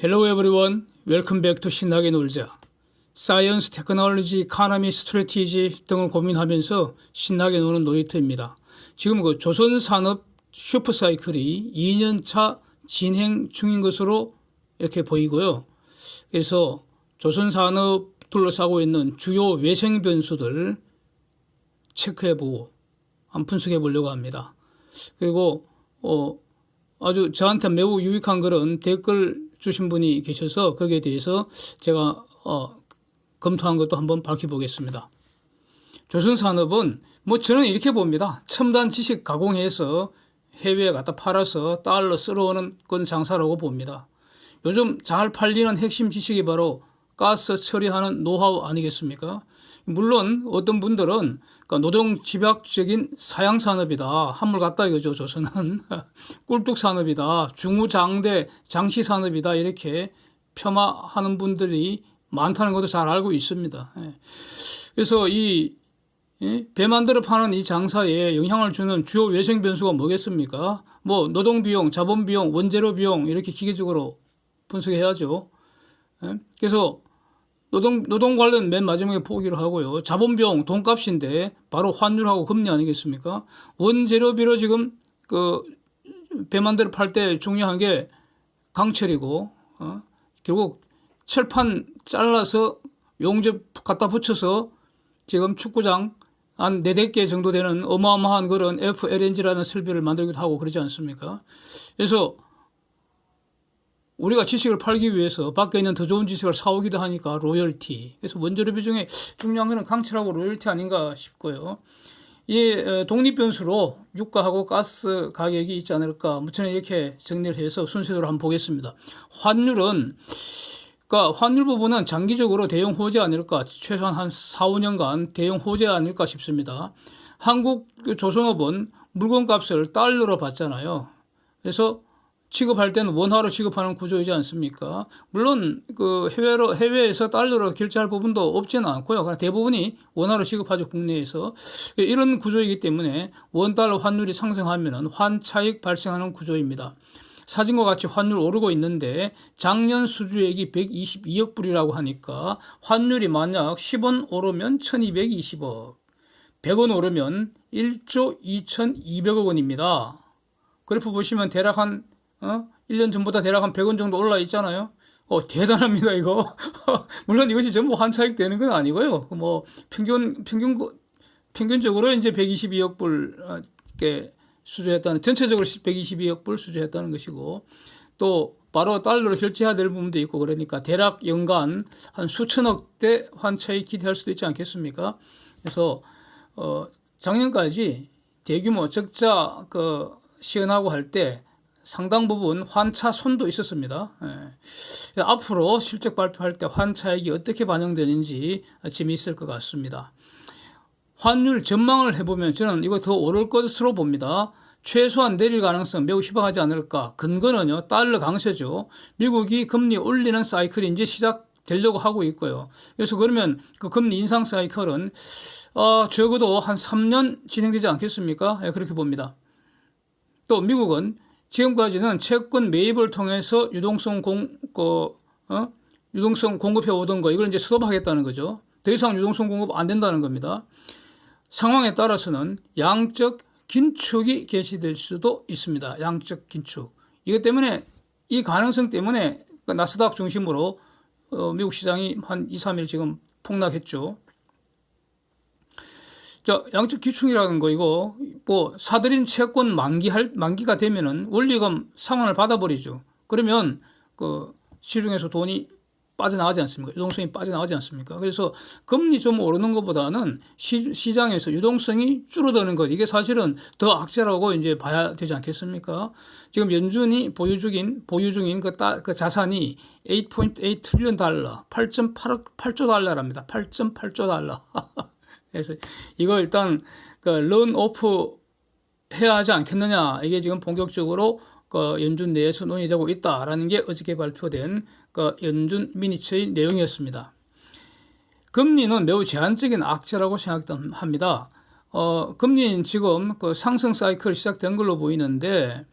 Hello everyone, welcome back to 신나게 놀자. 사이언스, 테크놀로지, 이코노미, 스트래티지 등을 고민하면서 신나게 노는 놀이터입니다. 지금 그 조선산업 슈퍼사이클이 2년차 진행 중인 것으로 이렇게 보이고요. 그래서 조선산업 둘러싸고 있는 주요 외생 변수들 체크해보고 한번 분석해 보려고 합니다. 그리고 아주 저한테 매우 유익한 글은 댓글 주신 분이 계셔서 거기에 대해서 제가 검토한 것도 한번 밝혀보겠습니다. 조선산업은 저는 이렇게 봅니다. 첨단 지식 가공해서 해외에 갖다 팔아서 달러 쓸어오는 그런 장사라고 봅니다. 요즘 잘 팔리는 핵심 지식이 바로 가스 처리하는 노하우 아니겠습니까? 물론 어떤 분들은 노동 집약적인 사양 산업이다. 한물 같다 이거죠. 조선은 꿀뚝 산업이다. 중후장대 장시 산업이다. 이렇게 폄하하는 분들이 많다는 것도 잘 알고 있습니다. 그래서 이 배 만들어 파는 이 장사에 영향을 주는 주요 외생 변수가 뭐겠습니까? 노동 비용, 자본 비용, 원재료 비용 이렇게 기계적으로 분석해야죠. 그래서 노동 관련 맨 마지막에 포기를 하고요. 자본 비용, 돈값인데 바로 환율하고 금리 아니겠습니까? 원재료비로 지금 배 만들어 팔 때 중요한 게 강철이고 결국 철판 잘라서 용접 갖다 붙여서 지금 축구장 한 4-5개 정도 되는 어마어마한 그런 FLNG라는 설비를 만들기도 하고 그러지 않습니까? 그래서 우리가 지식을 팔기 위해서 밖에 있는 더 좋은 지식을 사오기도 하니까 로열티. 그래서 원재료비 중에 중요한 것은 강철하고 로열티 아닌가 싶고요. 이 독립변수로 유가하고 가스 가격이 있지 않을까. 저는 이렇게 정리를 해서 순서대로 한번 보겠습니다. 환율 부분은 장기적으로 대형 호재 아닐까. 최소한 한 4-5년간 대형 호재 아닐까 싶습니다. 한국 조선업은 물건값을 달러로 받잖아요. 그래서 취급할 때는 원화로 취급하는 구조이지 않습니까? 물론 해외에서 달러로 결제할 부분도 없지는 않고요. 그러나 대부분이 원화로 취급하죠. 국내에서. 이런 구조이기 때문에 원달러 환율이 상승하면 환차익 발생하는 구조입니다. 사진과 같이 환율 오르고 있는데 작년 수주액이 122억 불이라고 하니까 환율이 만약 10원 오르면 1220억, 100원 오르면 1조 2200억 원입니다. 그래프 보시면 대략 한 1년 전보다 대략 한 100원 정도 올라 있잖아요. 대단합니다, 이거. 물론 이것이 전부 환차익 되는 건 아니고요. 평균적으로 이제 122억 불, 수주했다는, 전체적으로 122억 불 수주했다는 것이고, 또 바로 달러로 결제해야 될 부분도 있고, 그러니까 대략 연간 한 수천억대 환차익 기대할 수도 있지 않겠습니까? 그래서, 작년까지 대규모 적자, 시연하고 할 때 상당 부분 환차 손도 있었습니다. 앞으로 실적 발표할 때 환차익이 어떻게 반영되는지 재미있을 것 같습니다. 환율 전망을 해보면 저는 이거 더 오를 것으로 봅니다. 최소한 내릴 가능성 매우 희박하지 않을까. 근거는요, 달러 강세죠. 미국이 금리 올리는 사이클이 이제 시작되려고 하고 있고요. 그래서 그러면 그 금리 인상 사이클은 적어도 한 3년 진행되지 않겠습니까? 그렇게 봅니다. 또 미국은 지금까지는 채권 매입을 통해서 유동성 공급해 오던 거, 이걸 이제 스톱하겠다는 거죠. 더 이상 유동성 공급 안 된다는 겁니다. 상황에 따라서는 양적 긴축이 개시될 수도 있습니다. 양적 긴축. 이것 때문에, 이 가능성 때문에 나스닥 중심으로 미국 시장이 한 2-3일 지금 폭락했죠. 양적 긴축이라는 거, 이거 사들인 채권 만기가 되면은 원리금 상환을 받아버리죠. 그러면 시중에서 돈이 빠져나가지 않습니까? 유동성이 빠져나가지 않습니까? 그래서 금리 좀 오르는 것보다는 시장에서 유동성이 줄어드는 것, 이게 사실은 더 악재라고 이제 봐야 되지 않겠습니까? 지금 연준이 보유 중인 그 자산이 8.8 트릴리언 달러, 8조 달러랍니다. 8.8조 달러. 그래서 이거 일단 런 오프 해야 하지 않겠느냐, 이게 지금 본격적으로 연준 내에서 논의되고 있다라는 게 어저께 발표된 연준 미니처의 내용이었습니다. 금리는 매우 제한적인 악재라고 생각합니다. 금리는 지금 상승 사이클 시작된 걸로 보이는데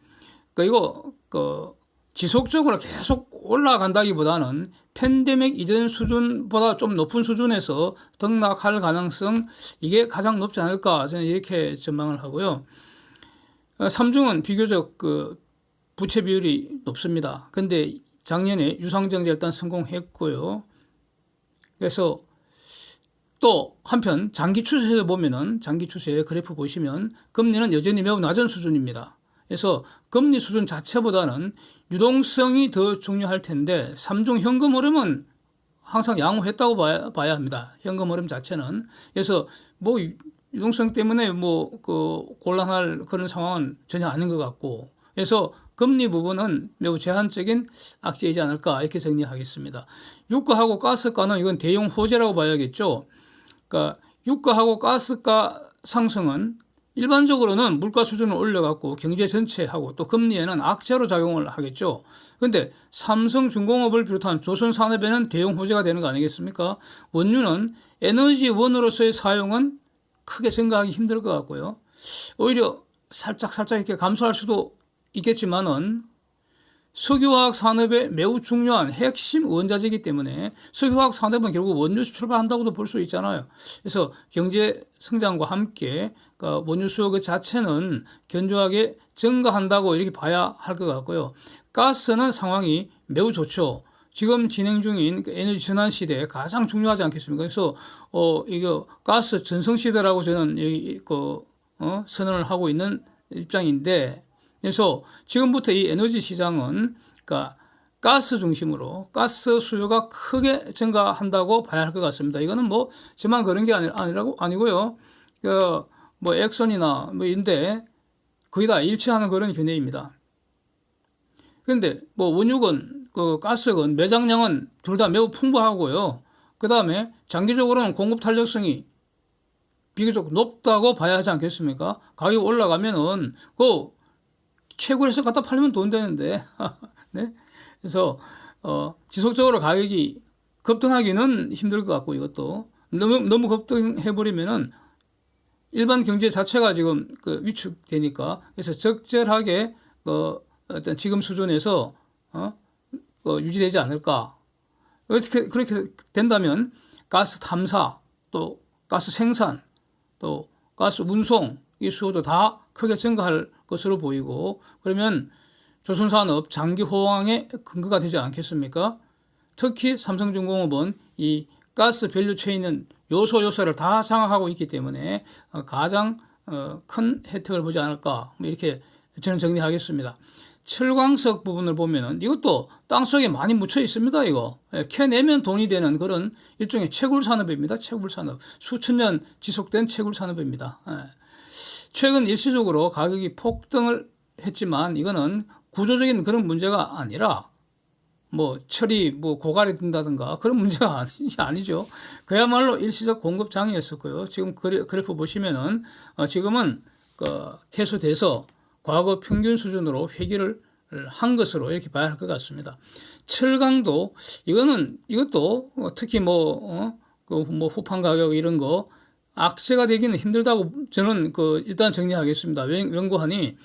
이거 지속적으로 계속 올라간다기보다는 팬데믹 이전 수준보다 좀 높은 수준에서 등락할 가능성 이게 가장 높지 않을까 저는 이렇게 전망을 하고요. 삼중은 비교적 그 부채 비율이 높습니다. 근데 작년에 유상증자 일단 성공했고요. 그래서 또 한편 장기 추세를 보면은 장기 추세 그래프 보시면 금리는 여전히 매우 낮은 수준입니다. 그래서 금리 수준 자체보다는 유동성이 더 중요할 텐데 삼중 현금 흐름은 항상 양호했다고 봐야 합니다. 현금 흐름 자체는. 그래서 뭐 유동성 때문에 뭐 그 곤란할 그런 상황은 전혀 아닌 것 같고, 그래서 금리 부분은 매우 제한적인 악재이지 않을까 이렇게 정리하겠습니다. 유가하고 가스가는 이건 대형 호재라고 봐야겠죠. 그러니까 유가하고 가스가 상승은 일반적으로는 물가 수준을 올려갖고 경제 전체하고 또 금리에는 악재로 작용을 하겠죠. 그런데 삼성중공업을 비롯한 조선산업에는 대형 호재가 되는 거 아니겠습니까? 원유는 에너지원으로서의 사용은 크게 증가하기 힘들 것 같고요. 오히려 살짝 이렇게 감소할 수도 있겠지만은 석유화학 산업의 매우 중요한 핵심 원자재이기 때문에 석유화학 산업은 결국 원유 수출을 한다고도 볼 수 있잖아요. 그래서 경제 성장과 함께 원유 수요 그 자체는 견조하게 증가한다고 이렇게 봐야 할 것 같고요. 가스는 상황이 매우 좋죠. 지금 진행 중인 에너지 전환 시대에 가장 중요하지 않겠습니까? 그래서 이거 가스 전성 시대라고 저는 여기 선언을 하고 있는 입장인데, 그래서 지금부터 이 에너지 시장은 그러니까 가스 중심으로 가스 수요가 크게 증가한다고 봐야 할 것 같습니다. 이거는 뭐 저만 그런 게 아니고요. 뭐 엑선이나 뭐 인데 거의 다 일치하는 그런 견해입니다. 그런데 뭐 원유건 그 가스건 매장량은 둘 다 매우 풍부하고요. 그 다음에 장기적으로는 공급 탄력성이 비교적 높다고 봐야 하지 않겠습니까? 가격 올라가면은 그 채굴해서 갖다 팔면 돈 되는데 네? 그래서 지속적으로 가격이 급등하기는 힘들 것 같고, 이것도 너무 급등해버리면은 일반 경제 자체가 지금 위축되니까, 그래서 적절하게 어떤 지금 수준에서 유지되지 않을까. 그렇게 된다면 가스 탐사, 또 가스 생산, 또 가스 운송 이 수요도 다 크게 증가할 것으로 보이고, 그러면 조선산업 장기 호황의 근거가 되지 않겠습니까? 특히 삼성중공업은 이 가스 밸류 체인은 요소를 다 장악하고 있기 때문에 가장 큰 혜택을 보지 않을까, 이렇게 저는 정리하겠습니다. 철광석 부분을 보면은 이것도 땅속에 많이 묻혀 있습니다. 이거 캐내면 돈이 되는 그런 일종의 채굴 산업입니다. 채굴 산업, 수천 년 지속된 채굴 산업입니다. 최근 일시적으로 가격이 폭등을 했지만 이거는 구조적인 그런 문제가 아니라 뭐 철이 뭐 고갈이 된다든가 그런 문제가 아니죠. 그야말로 일시적 공급 장애였었고요. 지금 그래프 보시면은 지금은 해소돼서 과거 평균 수준으로 회귀를 한 것으로 이렇게 봐야 할 것 같습니다. 철강도 이것도 특히 뭐 후판 가격 이런 거 악재가 되기는 힘들다고 저는 일단 정리하겠습니다. 연구하니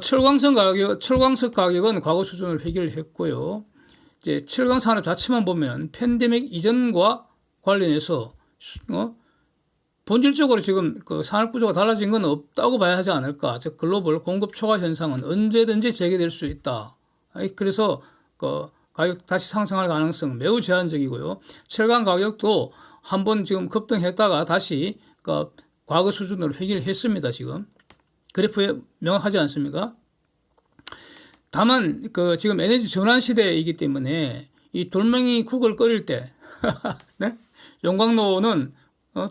철광석 가격은 과거 수준을 회귀를 했고요. 이제 철강 산업 자체만 보면 팬데믹 이전과 관련해서 본질적으로 지금 산업 구조가 달라진 건 없다고 봐야 하지 않을까. 즉 글로벌 공급 초과 현상은 언제든지 재개될 수 있다. 그래서 가격 다시 상승할 가능성 매우 제한적이고요. 철강 가격도 한번 지금 급등했다가 다시 과거 수준으로 회귀를 했습니다. 지금 그래프에 명확하지 않습니까? 다만 지금 에너지 전환 시대이기 때문에 이 돌멩이 국을 끓일 때 네? 용광로는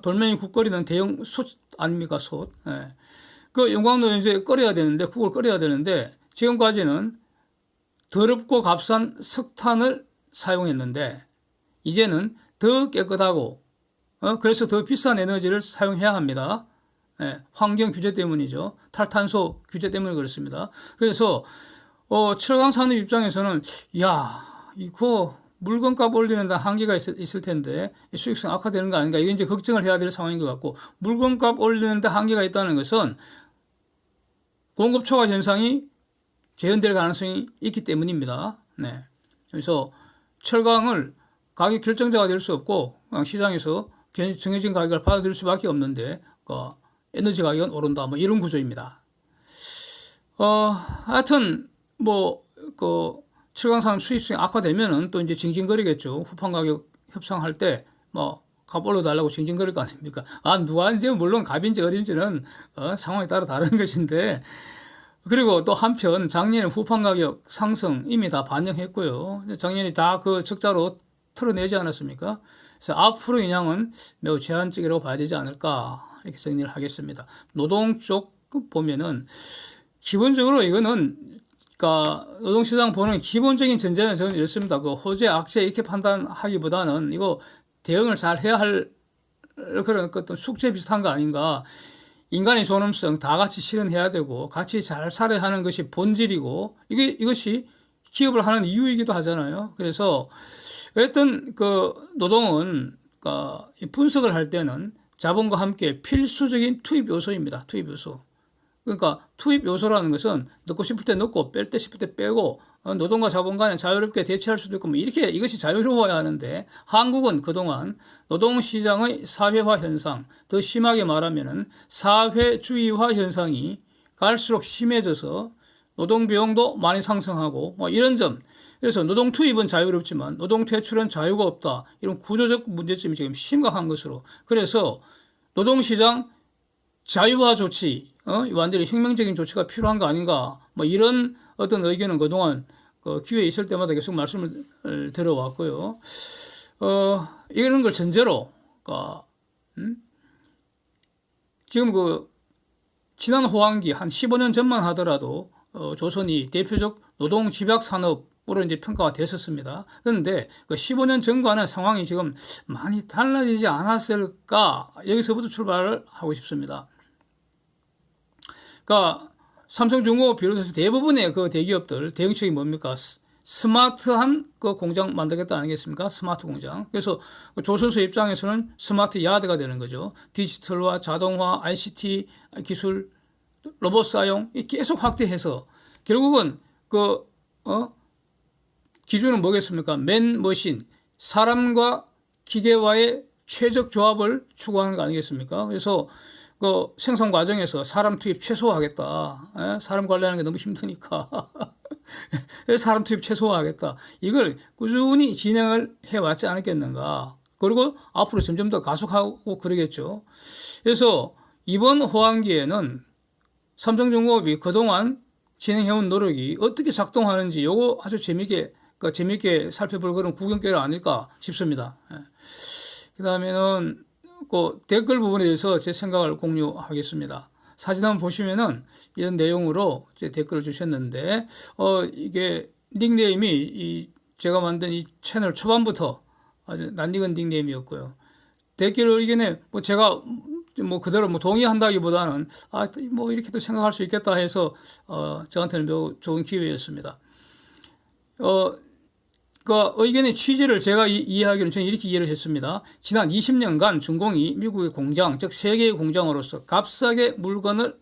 돌멩이 국 끓이는 대형 솥 아닙니까? 솥. 네. 용광로 이제 국을 끓여야 되는데 지금까지는 더럽고 값싼 석탄을 사용했는데 이제는 더 깨끗하고 그래서 더 비싼 에너지를 사용해야 합니다. 네. 환경 규제 때문이죠. 탈탄소 규제 때문에 그렇습니다. 그래서 철강 산업 입장에서는 이거 물건값 올리는 데 한계가 있을 텐데 수익성 악화되는 거 아닌가, 이건 이제 걱정을 해야 될 상황인 것 같고, 물건값 올리는 데 한계가 있다는 것은 공급 초과 현상이 재현될 가능성이 있기 때문입니다. 네. 그래서 철강을 가격 결정자가 될 수 없고 시장에서 정해진 가격을 받아들일 수밖에 없는데 에너지 가격은 오른다. 뭐 이런 구조입니다. 하여튼 철강 산업 수익성이 악화되면은 또 이제 징징거리겠죠. 후판 가격 협상할 때 값 올려달라고 징징거릴 거 아닙니까? 누가 이제 물론 갑인지 어린지는 상황에 따라 다른 것인데, 그리고 또 한편 작년에 후판 가격 상승 이미 다 반영했고요. 작년에 다 그 적자로 털어내지 않았습니까? 그래서 앞으로 영향은 매우 제한적이라고 봐야 되지 않을까 이렇게 정리를 하겠습니다. 노동 쪽 보면은 기본적으로 이거는 노동시장 보는 기본적인 전제는 저는 이렇습니다. 호재, 악재 이렇게 판단하기보다는 이거 대응을 잘 해야 할 그런 어떤 숙제 비슷한 거 아닌가. 인간의 존엄성 다 같이 실현해야 되고 같이 잘 살아야 하는 것이 본질이고 이것이 기업을 하는 이유이기도 하잖아요. 그래서 어떤 노동은 분석을 할 때는 자본과 함께 필수적인 투입 요소입니다. 투입 요소. 그러니까 투입 요소라는 것은 넣고 싶을 때 넣고 뺄 때 싶을 때 빼고 노동과 자본 간에 자유롭게 대치할 수도 있고 이렇게 이것이 자유로워야 하는데, 한국은 그동안 노동시장의 사회화 현상, 더 심하게 말하면은 사회주의화 현상이 갈수록 심해져서 노동 비용도 많이 상승하고 이런 점. 그래서 노동 투입은 자유롭지만 노동 퇴출은 자유가 없다. 이런 구조적 문제점이 지금 심각한 것으로. 그래서 노동시장 자유화 조치, 완전히 혁명적인 조치가 필요한 거 아닌가. 이런 어떤 의견은 그동안 기회에 있을 때마다 계속 말씀을 들어왔고요. 이런 걸 전제로, 지금 지난 호황기 한 15년 전만 하더라도 조선이 대표적 노동 집약 산업으로 이제 평가가 됐었습니다. 그런데 15년 전과는 상황이 지금 많이 달라지지 않았을까? 여기서부터 출발을 하고 싶습니다. 삼성중공업 비롯해서 대부분의 대기업들 대응책이 뭡니까? 스마트한 공장 만들겠다 아니겠습니까? 스마트 공장. 그래서 조선소 입장에서는 스마트 야드가 되는 거죠. 디지털화, 자동화, ICT 기술, 로봇 사용 계속 확대해서 결국은 기준은 뭐겠습니까? 맨머신, 사람과 기계와의 최적 조합을 추구하는 거 아니겠습니까? 그래서 생산 과정에서 사람 투입 최소화하겠다. 사람 관리하는 게 너무 힘드니까. 사람 투입 최소화하겠다. 이걸 꾸준히 진행을 해왔지 않았겠는가. 그리고 앞으로 점점 더 가속하고 그러겠죠. 그래서 이번 호황기에는 삼성중공업이 그동안 진행해온 노력이 어떻게 작동하는지 요거 아주 재미있게 살펴볼 그런 구경거리 아닐까 싶습니다. 그 다음에는 댓글 부분에 대해서 제 생각을 공유하겠습니다. 사진 한번 보시면은 이런 내용으로 제 댓글을 주셨는데, 이게 닉네임이 제가 만든 이 채널 초반부터 아주 낯익은 닉네임이었고요. 댓글 의견에 제가 그대로 동의한다기보다는 이렇게도 생각할 수 있겠다 해서 저한테는 매우 좋은 기회였습니다. 의견의 취지를 제가 이해하기로는 저는 이렇게 이해를 했습니다. 지난 20년간 중공이 미국의 공장, 즉 세계의 공장으로서 값싸게 물건을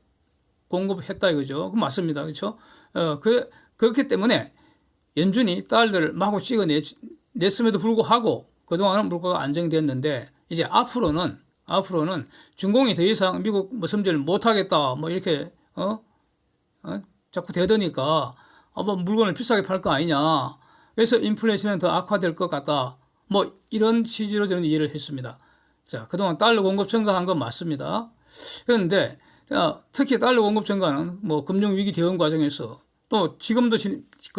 공급했다 이거죠. 그 맞습니다. 그렇죠? 그렇기 때문에 연준이 달러를 마구 찍어냈음에도 불구하고 그동안은 물가가 안정됐는데, 이제 앞으로는 중공이 더 이상 미국 섬멸 못하겠다 이렇게 자꾸 대드니까 물건을 비싸게 팔 거 아니냐. 그래서 인플레이션은 더 악화될 것 같다. 이런 취지로 저는 이해를 했습니다. 자, 그동안 달러 공급 증가한 건 맞습니다. 그런데 특히 달러 공급 증가는 금융위기 대응 과정에서 또 지금도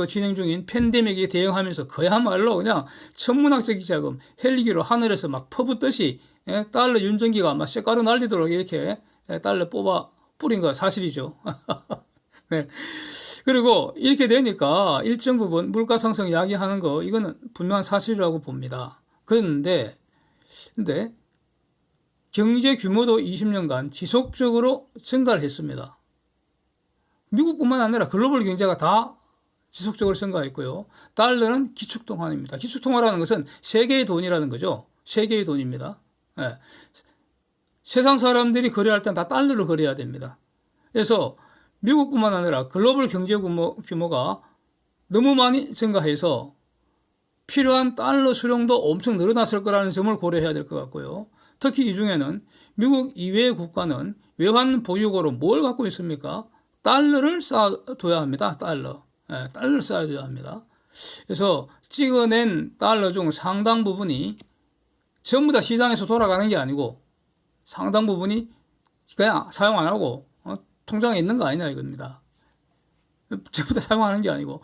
진행 중인 팬데믹에 대응하면서 그야말로 그냥 천문학적인 자금 헬기로 하늘에서 막 퍼붓듯이 달러 윤전기가 막 쇳가루 날리도록 이렇게 달러 뽑아 뿌린 거 사실이죠. 네. 그리고 이렇게 되니까 일정 부분 물가 상승 이야기하는 거 이거는 분명한 사실이라고 봅니다. 근데 경제 규모도 20년간 지속적으로 증가를 했습니다. 미국뿐만 아니라 글로벌 경제가 다 지속적으로 증가했고요. 달러는 기축통화입니다. 기축통화라는 것은 세계의 돈이라는 거죠. 세계의 돈입니다. 네. 세상 사람들이 거래할 땐 다 달러로 거래해야 됩니다. 그래서 미국뿐만 아니라 글로벌 경제 규모가 너무 많이 증가해서 필요한 달러 수령도 엄청 늘어났을 거라는 점을 고려해야 될 것 같고요. 특히 이 중에는 미국 이외의 국가는 외환 보유고로 뭘 갖고 있습니까? 달러를 쌓아둬야 합니다. 달러를 쌓아둬야 합니다. 그래서 찍어낸 달러 중 상당 부분이 전부 다 시장에서 돌아가는 게 아니고 상당 부분이 그냥 사용 안 하고 통장에 있는 거 아니냐 이겁니다. 전부 다 사용하는 게 아니고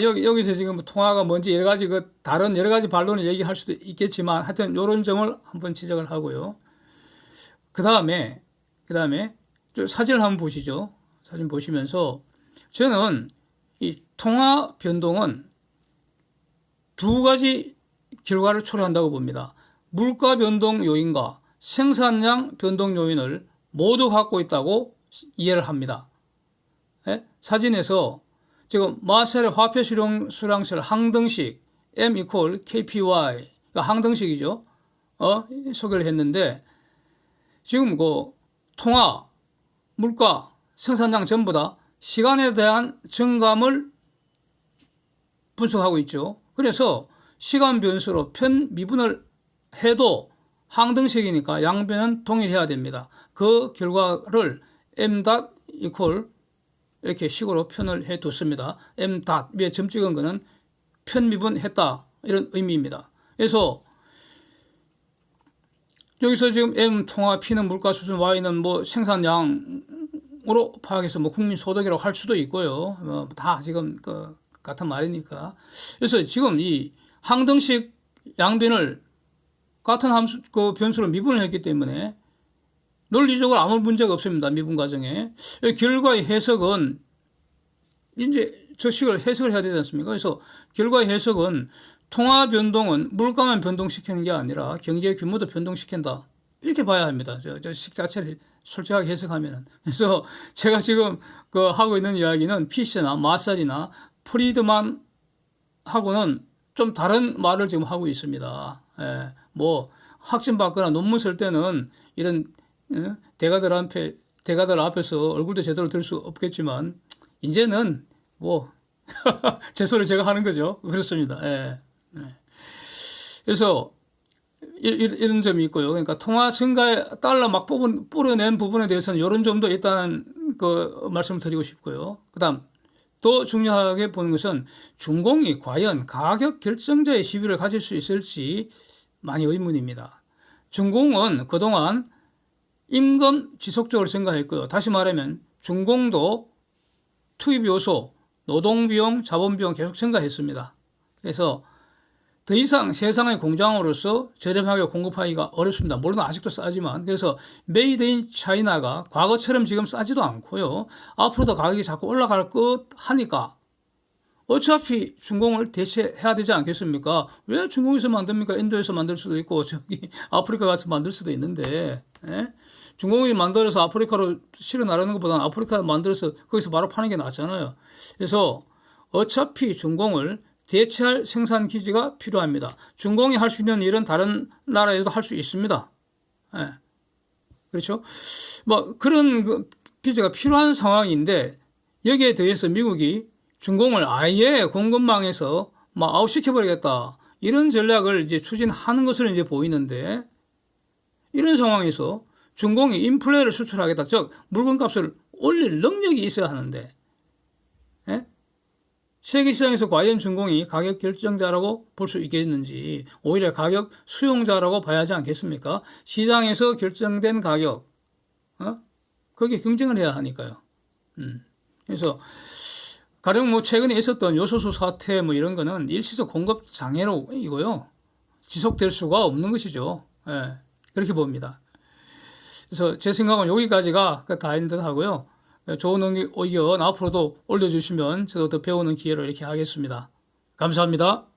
여기서 지금 통화가 뭔지 여러 가지 다른 여러 가지 반론을 얘기할 수도 있겠지만 하여튼 이런 점을 한번 지적을 하고요. 그 다음에 사진을 한번 보시죠. 사진 보시면서 저는 이 통화 변동은 두 가지 결과를 초래한다고 봅니다. 물가 변동 요인과 생산량 변동 요인을 모두 갖고 있다고 이해를 합니다. 예? 사진에서 지금 마셀의 화폐 수량실 항등식 M equal KPY 항등식이죠. 소개를 했는데 지금 그 통화, 물가, 생산량 전부 다 시간에 대한 증감을 분석하고 있죠. 그래서 시간 변수로 편미분을 해도 항등식이니까 양변은 동일해야 됩니다. 그 결과를 M equal 이렇게 식으로 표현을 해 뒀습니다. M 위에 점 찍은 거는 편미분했다 이런 의미입니다. 그래서 여기서 지금 M 통화, P는 물가 수준, Y는 뭐 생산량으로 파악해서 뭐 국민 소득이라고 할 수도 있고요. 다 지금 같은 말이니까. 그래서 지금 이 항등식 양변을 같은 함수 변수로 미분을 했기 때문에 논리적으로 아무 문제가 없습니다. 미분 과정에. 결과의 해석은 이제 저 식을 해석을 해야 되지 않습니까? 그래서 결과의 해석은 통화 변동은 물가만 변동시키는 게 아니라 경제 규모도 변동시킨다. 이렇게 봐야 합니다. 저 식 자체를 솔직하게 해석하면은. 그래서 제가 지금 하고 있는 이야기는 피시나 마살이나 프리드만 하고는 좀 다른 말을 지금 하고 있습니다. 예, 뭐 학점 받거나 논문 쓸 때는 이런 대가들 앞에서 얼굴도 제대로 들 수 없겠지만 이제는 뭐 제 소리 제가 하는 거죠. 그렇습니다. 예. 그래서 이런 점이 있고요. 그러니까 통화 증가에 달러 막 뿌려낸 부분에 대해서는 이런 점도 일단 말씀을 드리고 싶고요. 그다음 더 중요하게 보는 것은 중공이 과연 가격 결정자의 지위를 가질 수 있을지 많이 의문입니다. 중공은 그동안 임금 지속적으로 증가했고요. 다시 말하면 중공도 투입 요소, 노동비용, 자본비용 계속 증가했습니다. 그래서 더 이상 세상의 공장으로서 저렴하게 공급하기가 어렵습니다. 물론 아직도 싸지만. 그래서 메이드 인 차이나가 과거처럼 지금 싸지도 않고요. 앞으로도 가격이 자꾸 올라갈 것 하니까 어차피 중공을 대체해야 되지 않겠습니까? 왜 중공에서 만듭니까? 인도에서 만들 수도 있고 저기 아프리카 가서 만들 수도 있는데 중공이 만들어서 아프리카로 실어 나르는 것보다는 아프리카 만들어서 거기서 바로 파는 게 낫잖아요. 그래서 어차피 중공을 대체할 생산 기지가 필요합니다. 중공이 할 수 있는 일은 다른 나라에도 할 수 있습니다. 그렇죠? 뭐 그런 기지가 필요한 상황인데 여기에 대해서 미국이 중공을 아예 공급망에서 막 아웃시켜버리겠다 이런 전략을 이제 추진하는 것으로 이제 보이는데 이런 상황에서 중공이 인플레를 수출하겠다, 즉 물건값을 올릴 능력이 있어야 하는데 세계 시장에서 과연 중공이 가격 결정자라고 볼 수 있겠는지 오히려 가격 수용자라고 봐야 하지 않겠습니까? 시장에서 결정된 가격 거기에 경쟁을 해야 하니까요. 그래서 가령 뭐 최근에 있었던 요소수 사태 뭐 이런 거는 일시적 공급 장애로 이고요. 지속될 수가 없는 것이죠. 그렇게 봅니다. 그래서 제 생각은 여기까지가 다인 듯 하고요. 좋은 의견 앞으로도 올려주시면 저도 더 배우는 기회를 이렇게 하겠습니다. 감사합니다.